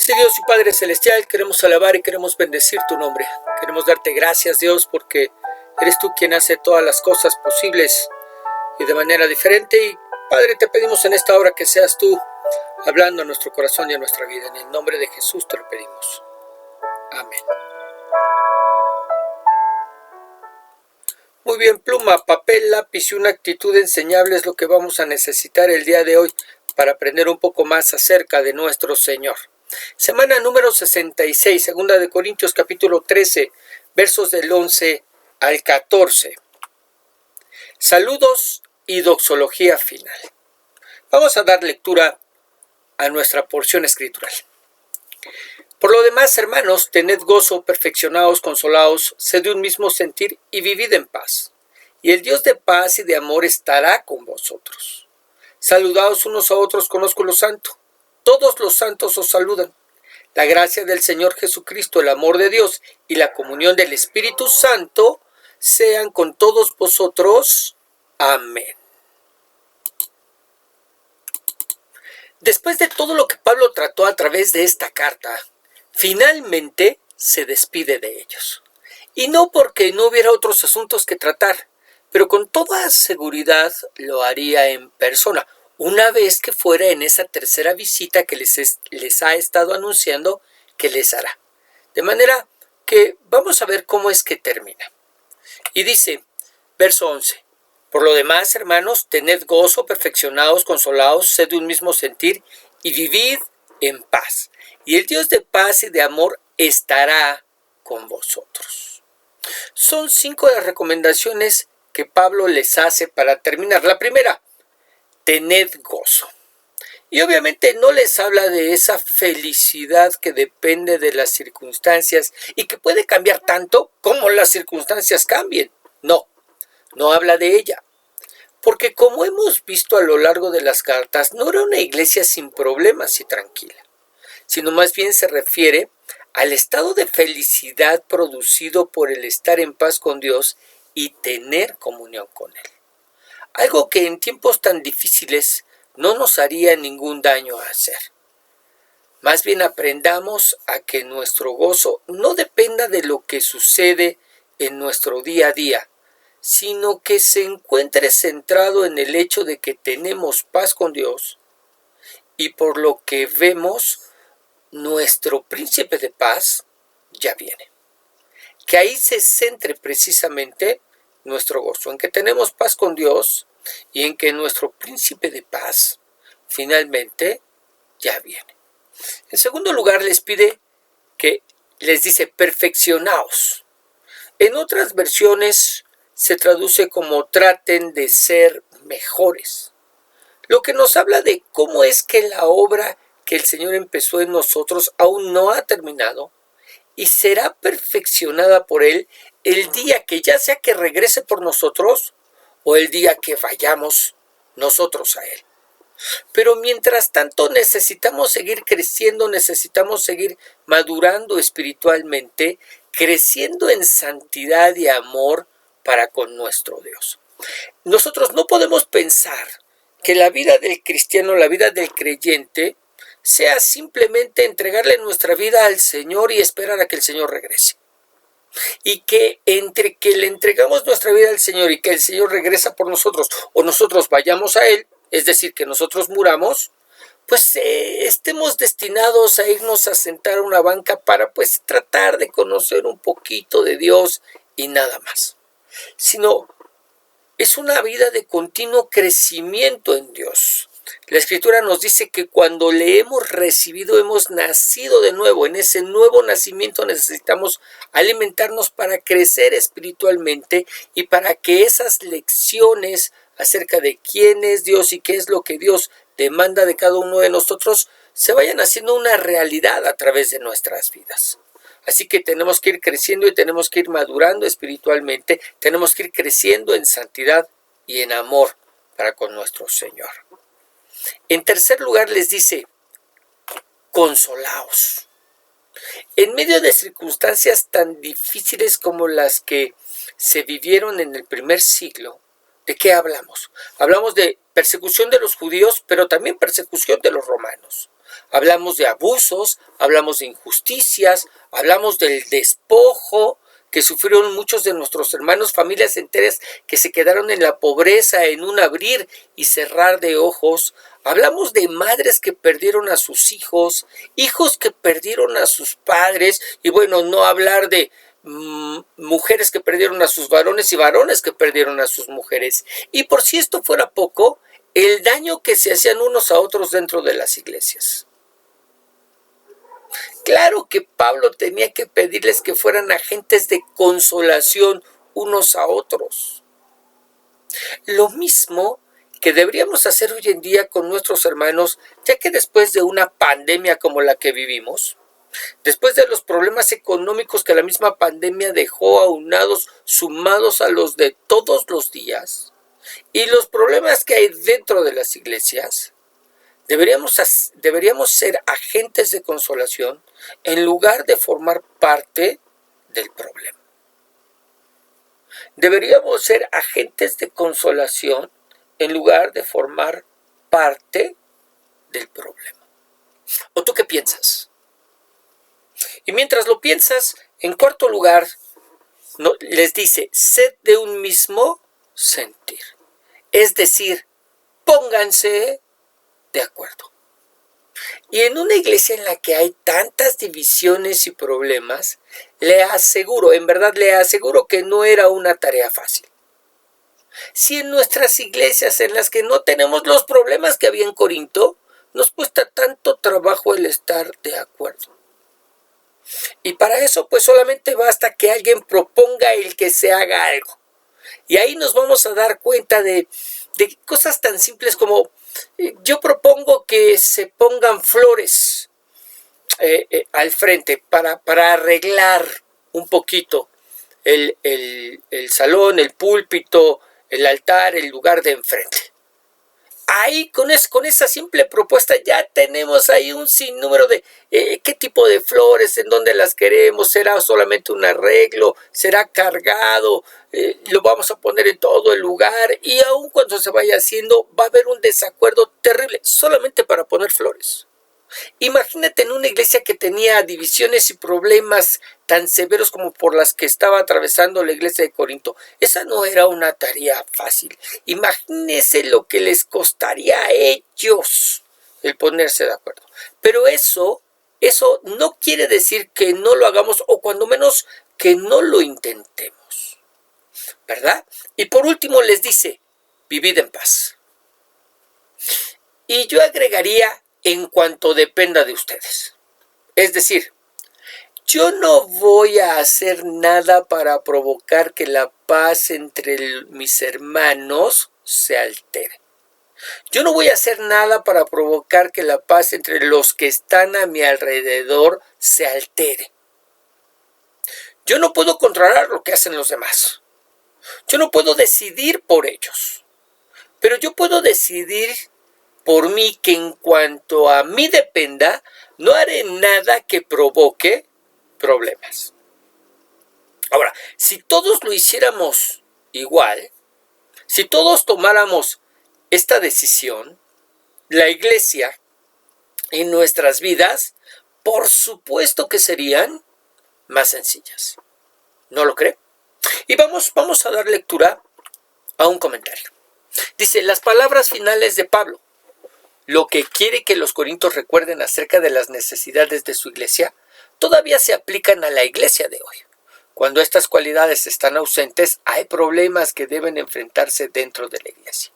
Sí, Dios y Padre Celestial, queremos alabar y queremos bendecir tu nombre. Queremos darte gracias, Dios, porque eres tú quien hace todas las cosas posibles y de manera diferente. Y, Padre, te pedimos en esta hora que seas tú hablando a nuestro corazón y a nuestra vida. En el nombre de Jesús te lo pedimos. Amén. Muy bien, pluma, papel, lápiz y una actitud enseñable es lo que vamos a necesitar el día de hoy para aprender un poco más acerca de nuestro Señor. Semana número 66, segunda de Corintios capítulo 13, versos del 11 al 14. Saludos y doxología final. Vamos a dar lectura a nuestra porción escritural. Por lo demás, hermanos, tened gozo, perfeccionaos, consolaos, sed de un mismo sentir y vivid en paz. Y el Dios de paz y de amor estará con vosotros. Saludaos unos a otros con ósculo santo. Todos los santos os saludan. La gracia del Señor Jesucristo, el amor de Dios y la comunión del Espíritu Santo sean con todos vosotros. Amén. Después de todo lo que Pablo trató a través de esta carta, finalmente se despide de ellos. Y no porque no hubiera otros asuntos que tratar, pero con toda seguridad lo haría en persona, una vez que fuera en esa tercera visita que les ha estado anunciando que les hará. De manera que vamos a ver cómo es que termina. Y dice, verso 11, por lo demás, hermanos, tened gozo, perfeccionaos, consolaos, sed de un mismo sentir y vivid en paz. Y el Dios de paz y de amor estará con vosotros. Son 5 las recomendaciones que Pablo les hace para terminar. La primera, tened gozo. Y obviamente no les habla de esa felicidad que depende de las circunstancias y que puede cambiar tanto como las circunstancias cambien. No habla de ella. Porque como hemos visto a lo largo de las cartas, no era una iglesia sin problemas y tranquila, sino más bien se refiere al estado de felicidad producido por el estar en paz con Dios y tener comunión con Él. Algo que en tiempos tan difíciles no nos haría ningún daño a hacer. Más bien aprendamos a que nuestro gozo no dependa de lo que sucede en nuestro día a día, sino que se encuentre centrado en el hecho de que tenemos paz con Dios y por lo que vemos, nuestro príncipe de paz ya viene. Que ahí se centre precisamente nuestro gozo, en que tenemos paz con Dios y en que nuestro príncipe de paz finalmente ya viene. En segundo lugar, les dice perfeccionaos. En otras versiones se traduce como traten de ser mejores, lo que nos habla de cómo es que la obra que el Señor empezó en nosotros aún no ha terminado y será perfeccionada por Él el día que ya sea que regrese por nosotros o el día que vayamos nosotros a Él. Pero mientras tanto necesitamos seguir creciendo, necesitamos seguir madurando espiritualmente, creciendo en santidad y amor para con nuestro Dios. Nosotros no podemos pensar que la vida del cristiano, la vida del creyente, sea simplemente entregarle nuestra vida al Señor y esperar a que el Señor regrese. Y que entre que le entregamos nuestra vida al Señor y que el Señor regresa por nosotros o nosotros vayamos a Él, es decir, que nosotros muramos, pues estemos destinados a irnos a sentar a una banca para pues tratar de conocer un poquito de Dios y nada más. Sino es una vida de continuo crecimiento en Dios. La Escritura nos dice que cuando le hemos recibido, hemos nacido de nuevo. En ese nuevo nacimiento necesitamos alimentarnos para crecer espiritualmente y para que esas lecciones acerca de quién es Dios y qué es lo que Dios demanda de cada uno de nosotros se vayan haciendo una realidad a través de nuestras vidas. Así que tenemos que ir creciendo y tenemos que ir madurando espiritualmente, tenemos que ir creciendo en santidad y en amor para con nuestro Señor. En tercer lugar les dice, consolaos. En medio de circunstancias tan difíciles como las que se vivieron en el primer siglo, ¿de qué hablamos? Hablamos de persecución de los judíos, pero también persecución de los romanos. Hablamos de abusos, hablamos de injusticias, hablamos del despojo que sufrieron muchos de nuestros hermanos, familias enteras que se quedaron en la pobreza en un abrir y cerrar de ojos. Hablamos de madres que perdieron a sus hijos, hijos que perdieron a sus padres, y bueno, no hablar de mujeres que perdieron a sus varones y varones que perdieron a sus mujeres. Y por si esto fuera poco, el daño que se hacían unos a otros dentro de las iglesias. Claro que Pablo tenía que pedirles que fueran agentes de consolación unos a otros. Lo mismo que deberíamos hacer hoy en día con nuestros hermanos, ya que después de una pandemia como la que vivimos, después de los problemas económicos que la misma pandemia dejó aunados, sumados a los de todos los días, y los problemas que hay dentro de las iglesias, deberíamos ser agentes de consolación en lugar de formar parte del problema. Deberíamos ser agentes de consolación en lugar de formar parte del problema. ¿O tú qué piensas? Y mientras lo piensas, en cuarto lugar, les dice, sed de un mismo sentir. Es decir, pónganse de acuerdo. Y en una iglesia en la que hay tantas divisiones y problemas, le aseguro, en verdad le aseguro que no era una tarea fácil. Si en nuestras iglesias en las que no tenemos los problemas que había en Corinto, nos cuesta tanto trabajo el estar de acuerdo. Y para eso pues solamente basta que alguien proponga el que se haga algo. Y ahí nos vamos a dar cuenta de cosas tan simples como yo propongo que se pongan flores al frente para arreglar un poquito el salón, el púlpito, el altar, el lugar de enfrente. Ahí con esa simple propuesta ya tenemos ahí un sinnúmero de qué tipo de flores, en dónde las queremos, será solamente un arreglo, será cargado, lo vamos a poner en todo el lugar, y aun cuando se vaya haciendo va a haber un desacuerdo terrible solamente para poner flores. Imagínate en una iglesia que tenía divisiones y problemas tan severos como por las que estaba atravesando la iglesia de Corinto. Esa no era una tarea fácil. Imagínense lo que les costaría a ellos el ponerse de acuerdo. Pero eso no quiere decir que no lo hagamos, o cuando menos que no lo intentemos, ¿verdad? Y por último les dice, vivid en paz. Y yo agregaría, en cuanto dependa de ustedes. Es decir, yo no voy a hacer nada para provocar que la paz entre mis hermanos se altere. Yo no voy a hacer nada para provocar que la paz entre los que están a mi alrededor se altere. Yo no puedo controlar lo que hacen los demás. Yo no puedo decidir por ellos. Pero yo puedo decidir por mí que en cuanto a mí dependa, no haré nada que provoque problemas. Ahora, si todos lo hiciéramos igual, si todos tomáramos esta decisión, la iglesia y nuestras vidas, por supuesto que serían más sencillas. ¿No lo cree? Y vamos a dar lectura a un comentario. Dice, las palabras finales de Pablo, lo que quiere que los corintios recuerden acerca de las necesidades de su iglesia, todavía se aplican a la iglesia de hoy. Cuando estas cualidades están ausentes, hay problemas que deben enfrentarse dentro de la iglesia.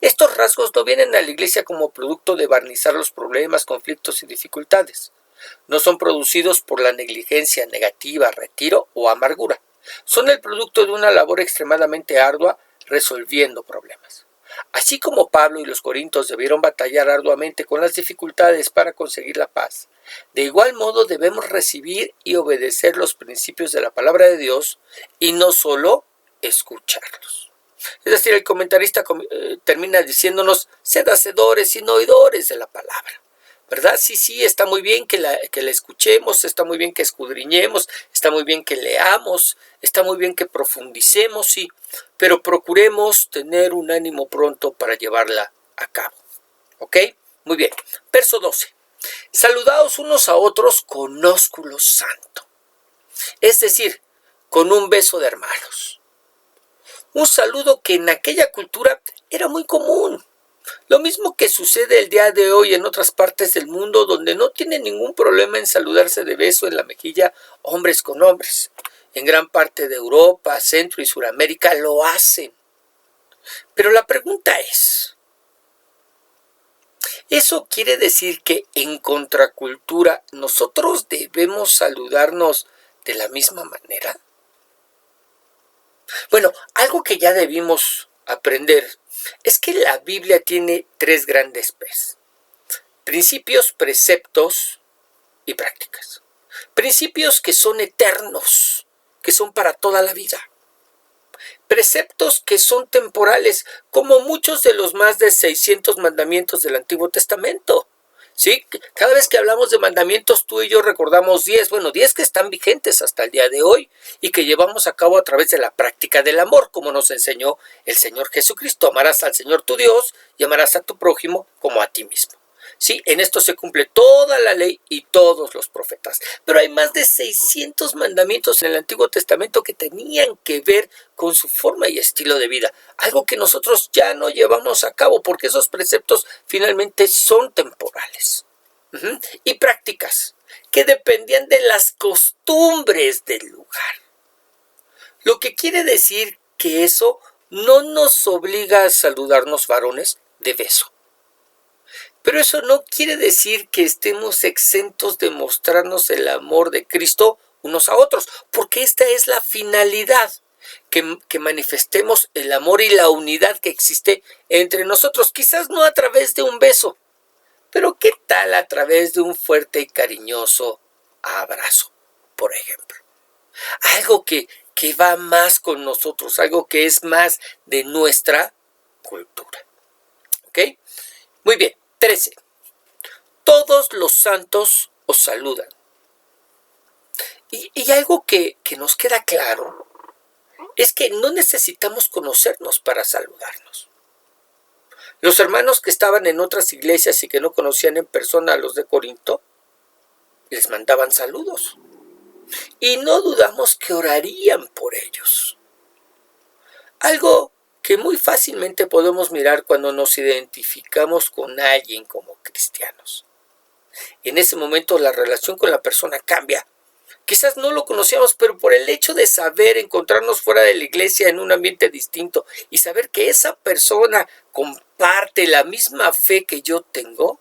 Estos rasgos no vienen a la iglesia como producto de barnizar los problemas, conflictos y dificultades. No son producidos por la negligencia negativa, retiro o amargura. Son el producto de una labor extremadamente ardua resolviendo problemas. Así como Pablo y los corintios debieron batallar arduamente con las dificultades para conseguir la paz, de igual modo debemos recibir y obedecer los principios de la palabra de Dios y no solo escucharlos. Es decir, el comentarista termina diciéndonos, sed hacedores y no oidores de la palabra. ¿Verdad? Sí, está muy bien que la escuchemos, está muy bien que escudriñemos, está muy bien que leamos, está muy bien que profundicemos, sí, pero procuremos tener un ánimo pronto para llevarla a cabo. ¿Ok? Muy bien. Verso 12. Saludaos unos a otros con ósculo santo, es decir, con un beso de hermanos. Un saludo que en aquella cultura era muy común. Lo mismo que sucede el día de hoy en otras partes del mundo donde no tienen ningún problema en saludarse de beso en la mejilla hombres con hombres. En gran parte de Europa, Centro y Suramérica lo hacen. Pero la pregunta es, ¿eso quiere decir que en contracultura nosotros debemos saludarnos de la misma manera? Bueno, algo que ya debimos aprender es que la Biblia tiene tres grandes P's: principios, preceptos y prácticas. Principios que son eternos, que son para toda la vida. Preceptos que son temporales, como muchos de los más de 600 mandamientos del Antiguo Testamento. ¿Sí? Cada vez que hablamos de mandamientos, tú y yo recordamos 10, 10 que están vigentes hasta el día de hoy y que llevamos a cabo a través de la práctica del amor, como nos enseñó el Señor Jesucristo. Amarás al Señor tu Dios y amarás a tu prójimo como a ti mismo. Sí, en esto se cumple toda la ley y todos los profetas. Pero hay más de 600 mandamientos en el Antiguo Testamento que tenían que ver con su forma y estilo de vida. Algo que nosotros ya no llevamos a cabo porque esos preceptos finalmente son temporales. Y prácticas que dependían de las costumbres del lugar. Lo que quiere decir que eso no nos obliga a saludarnos varones de beso. Pero eso no quiere decir que estemos exentos de mostrarnos el amor de Cristo unos a otros, porque esta es la finalidad, que manifestemos el amor y la unidad que existe entre nosotros. Quizás no a través de un beso, pero ¿qué tal a través de un fuerte y cariñoso abrazo, por ejemplo? Algo que va más con nosotros, algo que es más de nuestra cultura. ¿Ok? Muy bien. 13. Todos los santos os saludan. Y algo que nos queda claro es que no necesitamos conocernos para saludarnos. Los hermanos que estaban en otras iglesias y que no conocían en persona a los de Corinto, les mandaban saludos. Y no dudamos que orarían por ellos. Algo que muy fácilmente podemos mirar cuando nos identificamos con alguien como cristianos. En ese momento la relación con la persona cambia. Quizás no lo conocíamos, pero por el hecho de saber encontrarnos fuera de la iglesia en un ambiente distinto y saber que esa persona comparte la misma fe que yo tengo,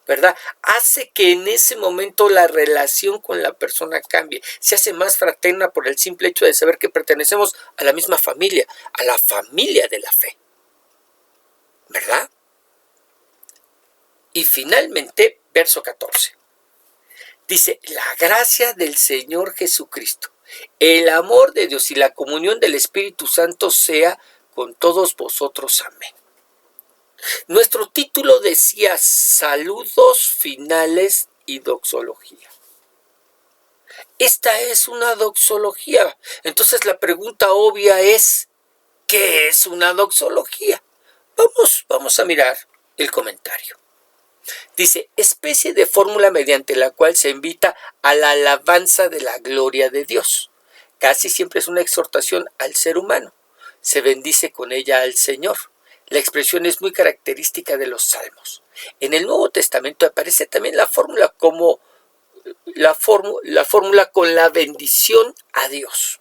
¿verdad? Hace que en ese momento la relación con la persona cambie, se hace más fraterna por el simple hecho de saber que pertenecemos a la misma familia, a la familia de la fe, ¿verdad? Y finalmente, verso 14, dice: la gracia del Señor Jesucristo, el amor de Dios y la comunión del Espíritu Santo sea con todos vosotros. Amén. Nuestro título decía saludos finales y doxología. Esta es una doxología. Entonces la pregunta obvia es, ¿qué es una doxología? Vamos a mirar el comentario. Dice: especie de fórmula mediante la cual se invita a la alabanza de la gloria de Dios. Casi siempre es una exhortación al ser humano. Se bendice con ella al Señor. La expresión es muy característica de los salmos. En el Nuevo Testamento aparece también la fórmula como la fórmula con la bendición a Dios.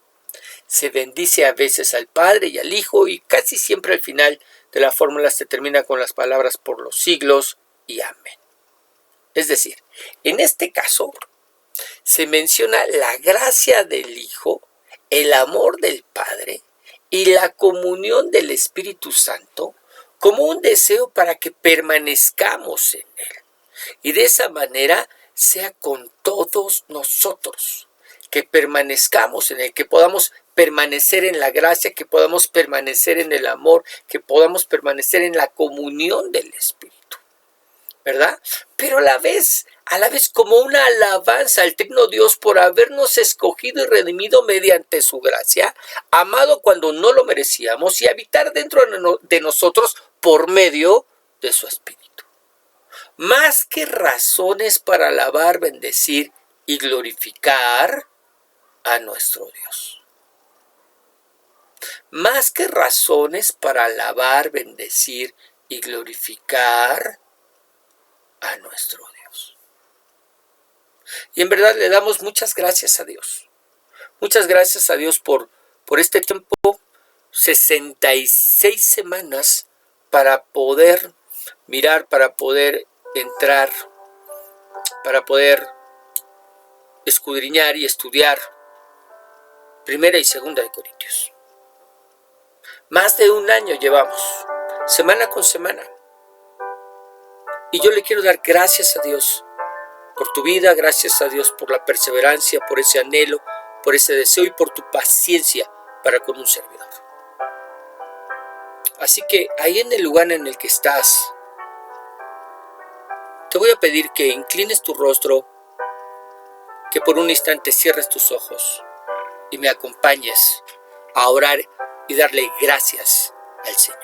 Se bendice a veces al Padre y al Hijo y casi siempre al final de la fórmula se termina con las palabras por los siglos y amén. Es decir, en este caso se menciona la gracia del Hijo, el amor del Padre y la comunión del Espíritu Santo como un deseo para que permanezcamos en Él. Y de esa manera sea con todos nosotros, que permanezcamos en Él, que podamos permanecer en la gracia, que podamos permanecer en el amor, que podamos permanecer en la comunión del Espíritu, ¿verdad? Pero a la vez como una alabanza al Trino Dios por habernos escogido y redimido mediante su gracia, amado cuando no lo merecíamos y habitar dentro de nosotros por medio de su Espíritu. más que razones para alabar, bendecir y glorificar a nuestro Dios. Más que razones para alabar, bendecir y glorificar a nuestro Dios. Y en verdad le damos muchas gracias a Dios. Muchas gracias a Dios por este tiempo, 66 semanas, para poder mirar, para poder entrar, para poder escudriñar y estudiar Primera y Segunda de Corintios. Más de un año llevamos, semana con semana. Y yo le quiero dar gracias a Dios por tu vida, gracias a Dios por la perseverancia, por ese anhelo, por ese deseo y por tu paciencia para con un servidor. Así que ahí en el lugar en el que estás, te voy a pedir que inclines tu rostro, que por un instante cierres tus ojos y me acompañes a orar y darle gracias al Señor.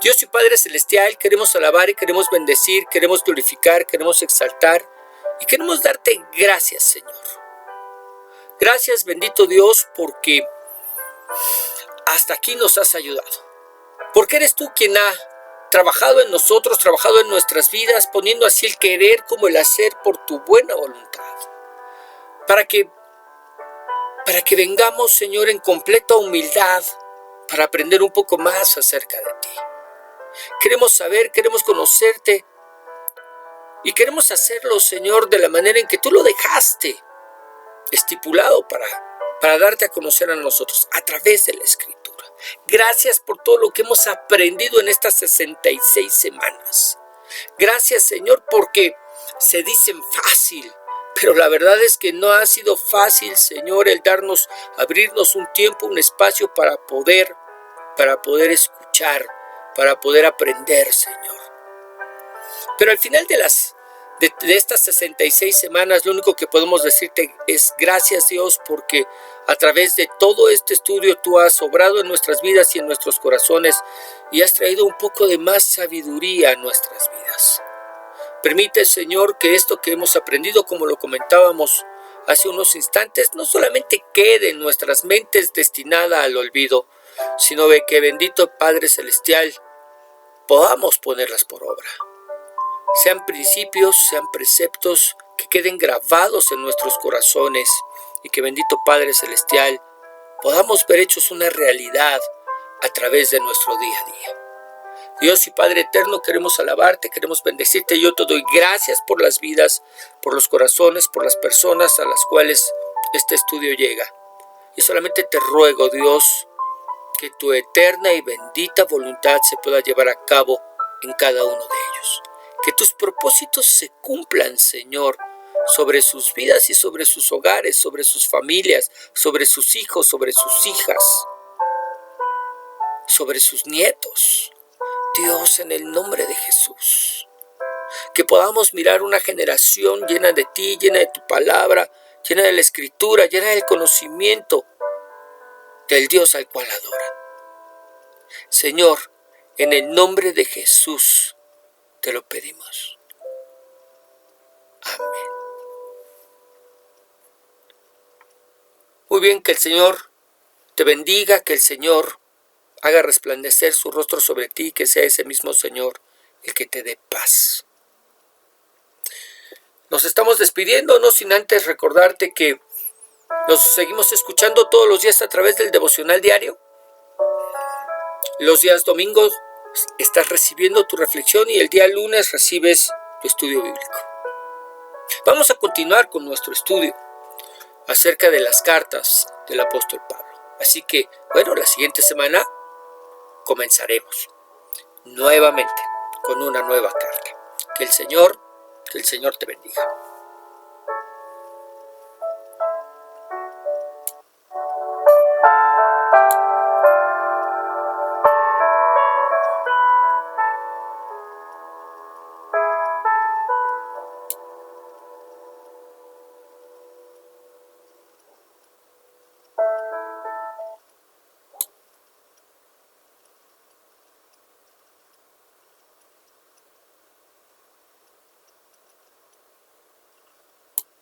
Dios y Padre Celestial, queremos alabar y queremos bendecir, queremos glorificar, queremos exaltar y queremos darte gracias, Señor. Gracias, bendito Dios, porque hasta aquí nos has ayudado. Porque eres tú quien ha trabajado en nosotros, trabajado en nuestras vidas, poniendo así el querer como el hacer por tu buena voluntad. Para que vengamos, Señor, en completa humildad, para aprender un poco más acerca de ti. Queremos saber, queremos conocerte y queremos hacerlo, Señor, de la manera en que tú lo dejaste estipulado para darte a conocer a nosotros a través de la Escritura. Gracias por todo lo que hemos aprendido en estas 66 semanas. Gracias, Señor, porque se dicen fácil, pero la verdad es que no ha sido fácil, Señor, el abrirnos un tiempo, un espacio para poder escuchar, para poder aprender, Señor. Pero al final de estas 66 semanas, lo único que podemos decirte es gracias, Dios, porque a través de todo este estudio tú has obrado en nuestras vidas y en nuestros corazones y has traído un poco de más sabiduría a nuestras vidas. Permite, Señor, que esto que hemos aprendido, como lo comentábamos hace unos instantes, no solamente quede en nuestras mentes destinada al olvido, sino de que, bendito Padre Celestial, podamos ponerlas por obra. Sean principios, sean preceptos que queden grabados en nuestros corazones y que, bendito Padre Celestial, podamos ver hechos una realidad a través de nuestro día a día. Dios y Padre eterno, queremos alabarte, queremos bendecirte. Yo te doy gracias por las vidas, por los corazones, por las personas a las cuales este estudio llega. Y solamente te ruego, Dios, que tu eterna y bendita voluntad se pueda llevar a cabo en cada uno de ellos. Que tus propósitos se cumplan, Señor, sobre sus vidas y sobre sus hogares, sobre sus familias, sobre sus hijos, sobre sus hijas, sobre sus nietos. Dios, en el nombre de Jesús, que podamos mirar una generación llena de ti, llena de tu palabra, llena de la Escritura, llena del conocimiento del Dios al cual adoran. Señor, en el nombre de Jesús te lo pedimos. Amén. Muy bien, que el Señor te bendiga, que el Señor haga resplandecer su rostro sobre ti, que sea ese mismo Señor el que te dé paz. Nos estamos despidiendo, no sin antes recordarte que nos seguimos escuchando todos los días a través del devocional diario. Los días domingos estás recibiendo tu reflexión y el día lunes recibes tu estudio bíblico. Vamos a continuar con nuestro estudio acerca de las cartas del apóstol Pablo. Así que, bueno, la siguiente semana comenzaremos nuevamente con una nueva carta. Que el Señor te bendiga.